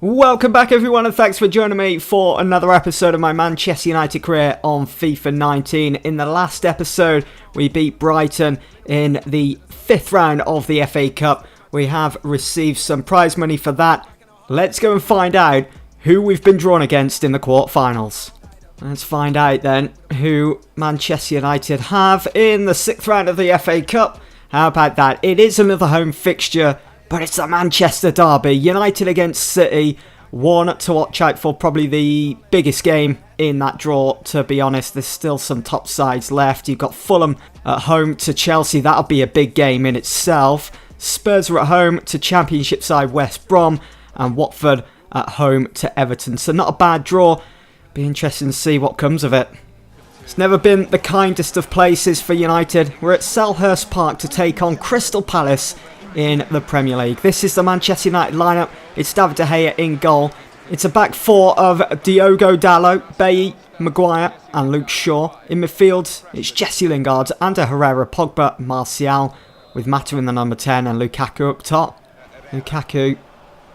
Welcome back everyone, and thanks for joining me for another episode of my Manchester United career on FIFA 19. In the last episode, we beat Brighton in the 5th round of the FA Cup. We have received some prize money for that. Let's go and find out who we've been drawn against in the quarterfinals. Let's find out then who Manchester United have in the 6th round of the FA Cup. How about that? It is another home fixture, but it's a Manchester derby. United against City. One to watch out for, probably the biggest game in that draw, to be honest. There's still some top sides left. You've got Fulham at home to Chelsea. That'll be a big game in itself. Spurs are at home to Championship side West Brom. And Watford at home to Everton. So not a bad draw. Be interesting to see what comes of it. It's never been the kindest of places for United. We're at Selhurst Park to take on Crystal Palace in the Premier League. This is the Manchester United lineup. It's David De Gea in goal. It's a back four of Diogo Dalot, Bailly, Maguire and Luke Shaw. In midfield, it's Jesse Lingard, Ander Herrera, Pogba, Martial, with Mata in the number 10 and Lukaku up top. Lukaku,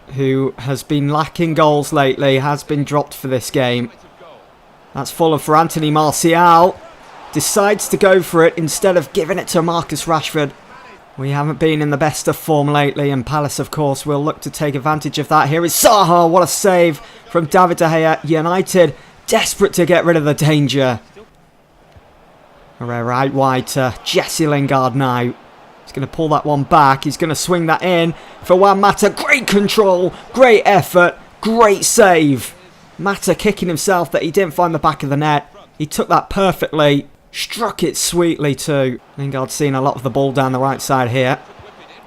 who has been lacking goals lately, has been dropped for this game. That's fallen for Anthony Martial. Decides to go for it instead of giving it to Marcus Rashford. We haven't been in the best of form lately, and Palace, of course, will look to take advantage of that. Here is Zaha. What a save from David De Gea. United desperate to get rid of the danger. Herrera out wide to Jesse Lingard now. He's going to pull that one back. He's going to swing that in for Juan Mata. Great control, great effort, great save. Mata kicking himself that he didn't find the back of the net. He took that perfectly. Struck it sweetly too. Lingard's seen a lot of the ball down the right side here.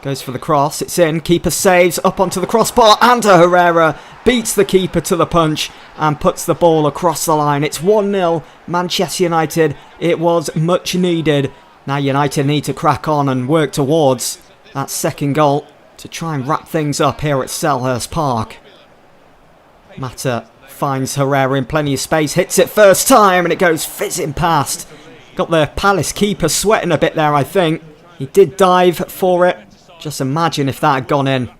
Goes for the cross. It's in. Keeper saves up onto the crossbar. Ander Herrera beats the keeper to the punch and puts the ball across the line. It's 1-0 Manchester United. It was much needed. Now United need to crack on and work towards that second goal to try and wrap things up here at Selhurst Park. Mata finds Herrera in plenty of space. Hits it first time and it goes fizzing past. Got the Palace keeper sweating a bit there, I think. He did dive for it. Just imagine if that had gone in.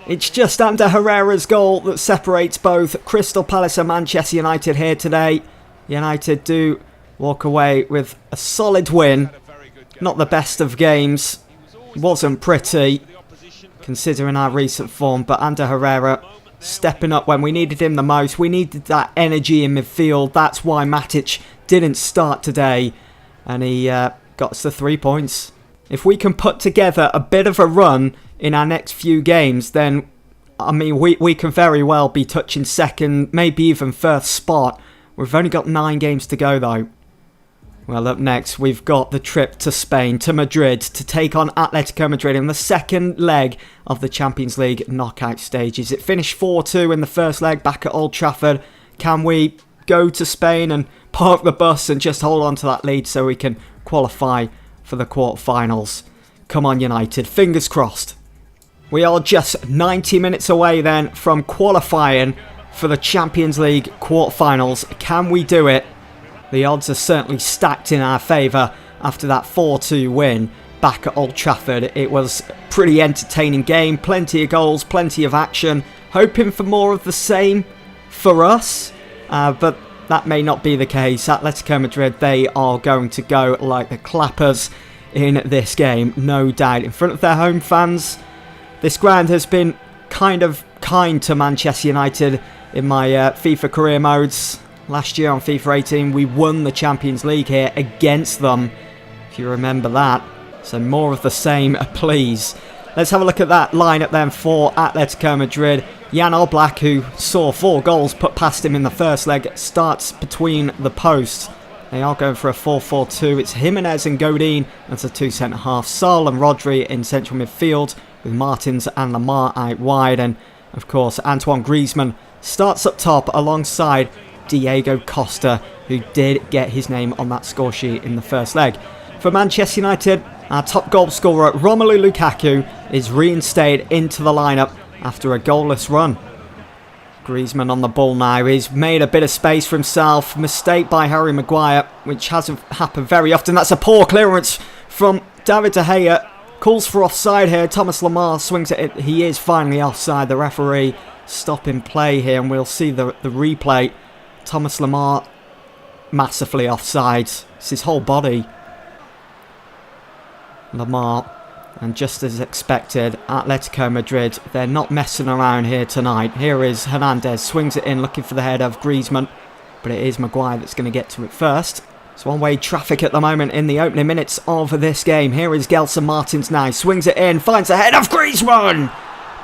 It's just Ander Herrera's goal that separates both Crystal Palace and Manchester United here today. United do walk away with a solid win. Not the best of games. Wasn't pretty, considering our recent form. But Ander Herrera stepping up when we needed him the most. We needed that energy in midfield. That's why Matic didn't start today, and he got us the 3 points. If we can put together a bit of a run in our next few games, then I mean we can very well be touching second, maybe even first spot. We've only got 9 games to go though. Well, up next we've got the trip to Spain, to Madrid, to take on Atletico Madrid in the second leg of the Champions League knockout stages. It finished 4-2 in the first leg back at Old Trafford. Can we go to Spain and park the bus and just hold on to that lead so we can qualify for the quarterfinals? Come on United, fingers crossed. We are just 90 minutes away then from qualifying for the Champions League quarterfinals. Can we do it? The odds are certainly stacked in our favour after that 4-2 win back at Old Trafford. It was a pretty entertaining game, plenty of goals, plenty of action. Hoping for more of the same for us, but that may not be the case. Atletico Madrid, they are going to go like the clappers in this game, no doubt. In front of their home fans, this ground has been kind to Manchester United in my FIFA career modes. Last year on FIFA 18, we won the Champions League here against them, if you remember that. So more of the same, please. Let's have a look at that lineup then for Atletico Madrid. Jan Oblak, who saw 4 goals put past him in the first leg, starts between the posts. They are going for a 4-4-2. It's Jimenez and Godin as the 2 centre-halves. Saul and Rodri in central midfield, with Martins and Lamar out wide. And, of course, Antoine Griezmann starts up top alongside Diego Costa, who did get his name on that score sheet in the first leg. For Manchester United, our top goal scorer, Romelu Lukaku, is reinstated into the lineup after a goalless run. Griezmann on the ball now. He's made a bit of space for himself. Mistake by Harry Maguire, which hasn't happened very often. That's a poor clearance from David De Gea. Calls for offside here. Thomas Lemar swings at it. He is finally offside. The referee stopping play here, and we'll see the replay. Thomas Lemar massively offside. It's his whole body. Lemar, and just as expected, Atletico Madrid, they're not messing around here tonight. Here is Hernandez, swings it in, looking for the head of Griezmann, but it is Maguire that's going to get to it first. It's one-way traffic at the moment in the opening minutes of this game. Here is Gelson Martins now, swings it in, finds the head of Griezmann,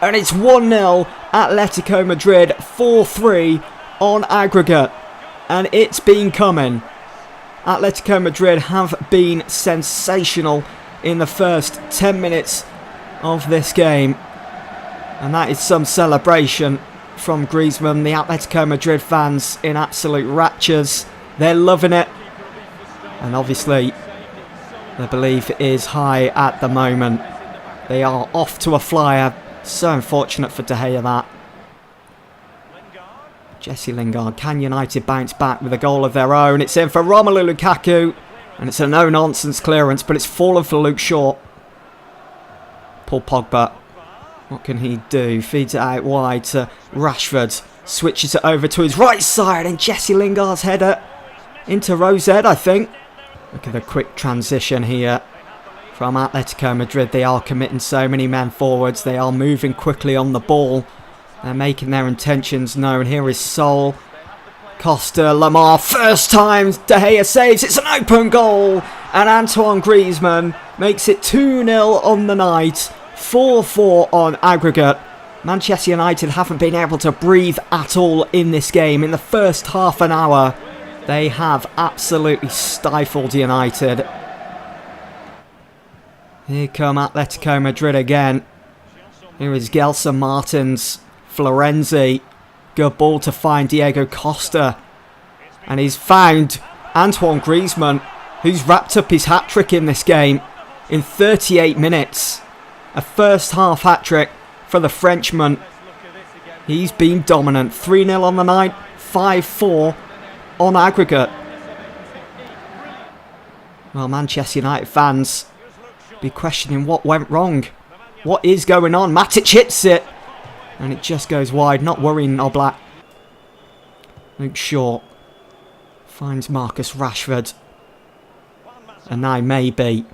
and it's 1-0, Atletico Madrid, 4-3 on aggregate, and it's been coming. Atletico Madrid have been sensational in the first 10 minutes of this game, and that is some celebration from Griezmann. The Atletico Madrid fans in absolute raptures. They're loving it, and obviously the belief is high at the moment. They are off to a flyer. So unfortunate for De Gea that. Jesse Lingard, can United bounce back with a goal of their own? It's in for Romelu Lukaku, and it's a no-nonsense clearance, but it's fallen for Luke Shaw. Paul Pogba, what can he do? Feeds it out wide to Rashford, switches it over to his right side, and Jesse Lingard's header into Rosette, I think. Look at the quick transition here from Atletico Madrid. They are committing so many men forwards. They are moving quickly on the ball. They're making their intentions known. Here is Sol, Costa, Lemar, first time De Gea saves. It's an open goal, and Antoine Griezmann makes it 2-0 on the night, 4-4 on aggregate. Manchester United haven't been able to breathe at all in this game. In the first half an hour, they have absolutely stifled United. Here come Atletico Madrid again. Here is Gelson Martins, Florenzi. Good ball to find Diego Costa. And he's found Antoine Griezmann, who's wrapped up his hat-trick in this game in 38 minutes. A first half hat-trick for the Frenchman. He's been dominant. 3-0 on the night, 5-4 on aggregate. Well, Manchester United fans be questioning what went wrong. What is going on? Matic hits it, and it just goes wide. Not worrying Oblak. Luke Shaw finds Marcus Rashford, and now maybe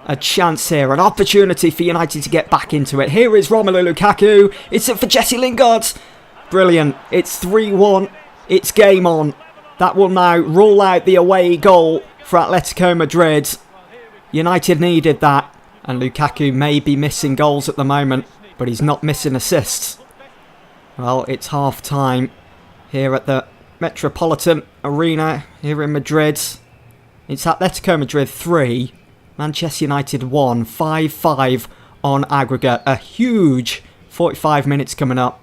a chance here, an opportunity for United to get back into it. Here is Romelu Lukaku. It's it for Jesse Lingard. Brilliant. It's 3-1. It's game on. That will now rule out the away goal for Atletico Madrid. United needed that, and Lukaku may be missing goals at the moment, but he's not missing assists. Well, it's half time here at the Metropolitan Arena here in Madrid. It's Atletico Madrid 3, Manchester United 1, 5-5 on aggregate. A huge 45 minutes coming up.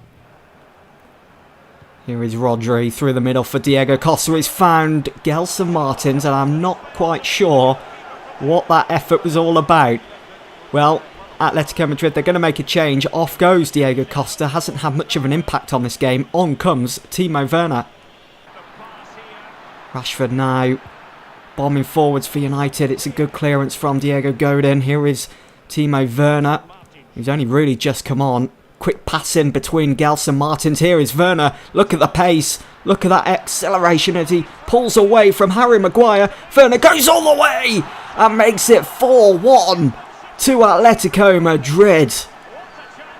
Here is Rodri through the middle for Diego Costa. He's found Gelson Martins, and I'm not quite sure what that effort was all about. Well, Atletico Madrid, they're going to make a change. Off goes Diego Costa. Hasn't had much of an impact on this game. On comes Timo Werner. Rashford now bombing forwards for United. It's a good clearance from Diego Godin. Here is Timo Werner, who's only really just come on. Quick pass in between Gelson Martins. Here is Werner. Look at the pace. Look at that acceleration as he pulls away from Harry Maguire. Werner goes all the way and makes it 4-1 to Atletico Madrid.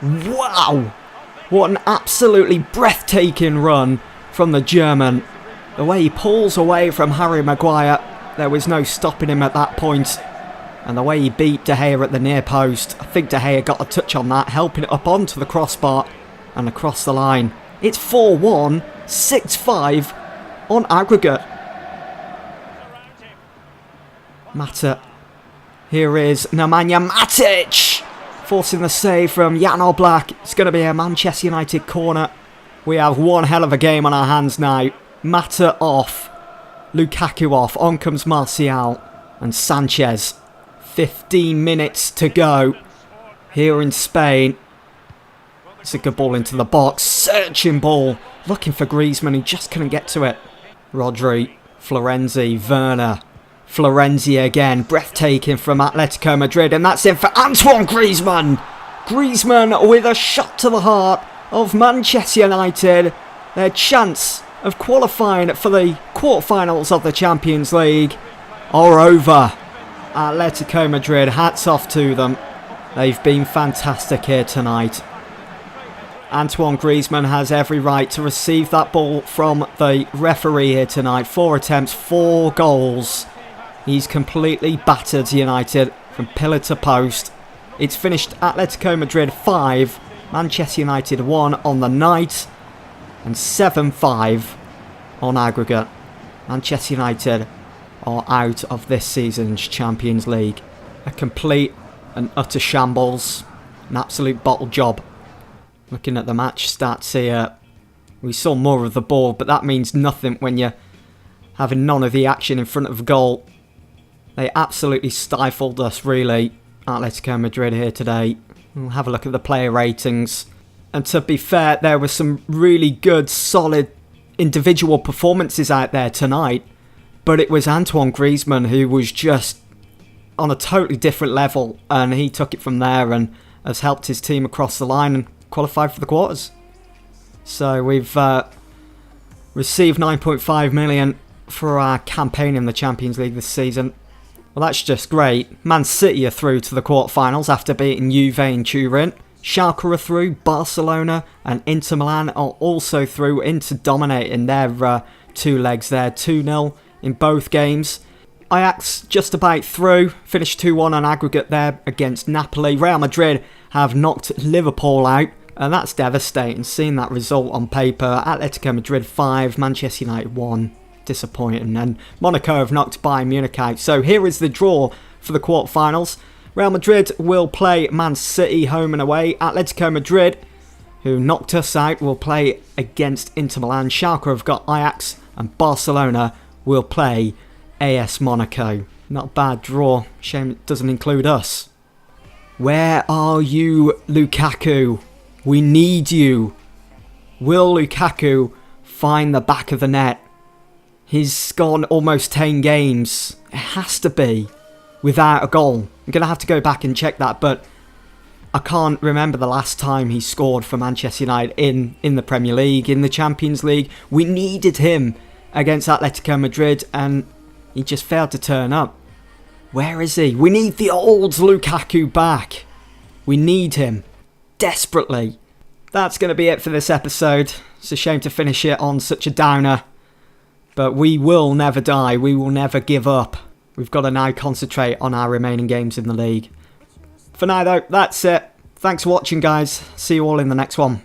Wow. What an absolutely breathtaking run from the German. The way he pulls away from Harry Maguire, there was no stopping him at that point. And the way he beat De Gea at the near post, I think De Gea got a touch on that, helping it up onto the crossbar and across the line. It's 4-1, 6-5 on aggregate. Mata. Here is Nemanja Matic, forcing the save from Jan Oblak. It's going to be a Manchester United corner. We have one hell of a game on our hands now. Mata off, Lukaku off, on comes Martial and Sanchez. 15 minutes to go here in Spain. It's a good ball into the box. Searching ball. Looking for Griezmann. He just couldn't get to it. Rodri. Florenzi. Werner. Florenzi again. Breathtaking from Atletico Madrid. And that's it for Antoine Griezmann. Griezmann with a shot to the heart. of Manchester United. Their chance of qualifying for the quarterfinals of the Champions League are over. Atletico Madrid, hats off to them. They've been fantastic here tonight. Antoine Griezmann has every right to receive that ball from the referee here tonight. 4 attempts, 4 goals. He's completely battered United from pillar to post. It's finished Atletico Madrid 5, Manchester United 1 on the night, and 7-5 on aggregate. Manchester United are out of this season's Champions League. A complete and utter shambles. An absolute bottle job. Looking at the match stats here, we saw more of the ball, but that means nothing when you're having none of the action in front of goal. They absolutely stifled us, really, Atletico Madrid here today. We'll have a look at the player ratings. And to be fair, there were some really good, solid individual performances out there tonight. But it was Antoine Griezmann who was just on a totally different level. And he took it from there and has helped his team across the line and qualified for the quarters. So we've received 9.5 million for our campaign in the Champions League this season. Well, that's just great. Man City are through to the quarterfinals after beating Juve in Turin. Schalke are through. Barcelona and Inter Milan are also through into dominating their 2 legs there. 2-0 in both games. Ajax just about through. Finished 2-1 on aggregate there against Napoli. Real Madrid have knocked Liverpool out. And that's devastating, seeing that result on paper. Atletico Madrid 5, Manchester United 1. Disappointing. And Monaco have knocked Bayern Munich out. So here is the draw for the quarterfinals. Real Madrid will play Man City home and away. Atletico Madrid, who knocked us out, will play against Inter Milan. Schalke have got Ajax, and Barcelona will play AS Monaco. Not a bad draw. Shame it doesn't include us. Where are you, Lukaku? We need you. Will Lukaku find the back of the net? He's gone almost 10 games. It has to be without a goal. I'm going to have to go back and check that, but I can't remember the last time he scored for Manchester United in the Premier League, in the Champions League. We needed him against Atletico Madrid and he just failed to turn up. Where is he? We need the old Lukaku back. We need him desperately. That's going to be it for this episode. It's a shame to finish it on such a downer. But we will never die. We will never give up. We've got to now concentrate on our remaining games in the league. For now though, that's it. Thanks for watching, guys. See you all in the next one.